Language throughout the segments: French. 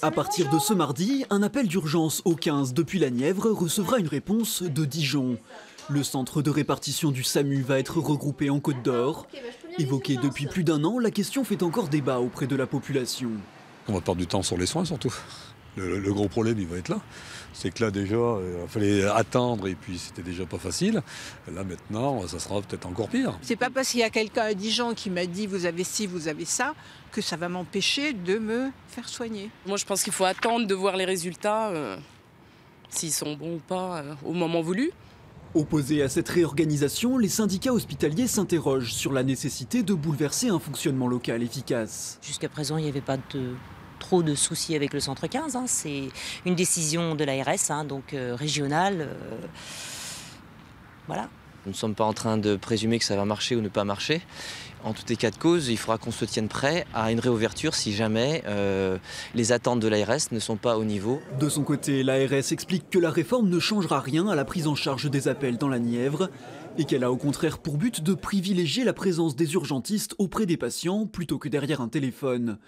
À partir de ce mardi, un appel d'urgence au 15 depuis la Nièvre recevra une réponse de Dijon. Le centre de répartition du SAMU va être regroupé en Côte d'Or. Évoquée depuis plus d'un an, la question fait encore débat auprès de la population. On va perdre du temps sur les soins surtout. Le gros problème, il va être là. C'est que là déjà, il fallait attendre et puis c'était déjà pas facile. Là maintenant, ça sera peut-être encore pire. C'est pas parce qu'il y a quelqu'un à Dijon qui m'a dit vous avez ci, vous avez ça, que ça va m'empêcher de me faire soigner. Moi je pense qu'il faut attendre de voir les résultats, s'ils sont bons ou pas, au moment voulu. Opposés à cette réorganisation, les syndicats hospitaliers s'interrogent sur la nécessité de bouleverser un fonctionnement local efficace. Jusqu'à présent, il n'y avait pas trop de soucis avec le centre 15. C'est une décision de l'ARS, donc régionale. Voilà. Nous ne sommes pas en train de présumer que ça va marcher ou ne pas marcher. En tout état de cause, il faudra qu'on se tienne prêt à une réouverture si jamais les attentes de l'ARS ne sont pas au niveau. De son côté, l'ARS explique que la réforme ne changera rien à la prise en charge des appels dans la Nièvre et qu'elle a au contraire pour but de privilégier la présence des urgentistes auprès des patients plutôt que derrière un téléphone.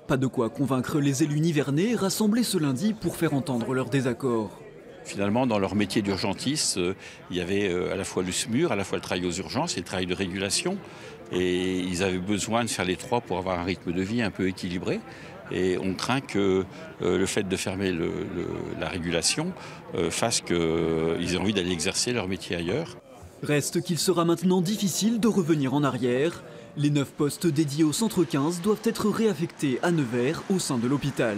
Pas de quoi convaincre les élus nivernais rassemblés ce lundi pour faire entendre leur désaccord. Finalement, dans leur métier d'urgentiste, il y avait à la fois le SMUR, à la fois le travail aux urgences et le travail de régulation. Et ils avaient besoin de faire les trois pour avoir un rythme de vie un peu équilibré. Et on craint que le fait de fermer la régulation fasse qu'ils aient envie d'aller exercer leur métier ailleurs. Reste qu'il sera maintenant difficile de revenir en arrière. Les 9 postes dédiés au centre 15 doivent être réaffectés à Nevers au sein de l'hôpital.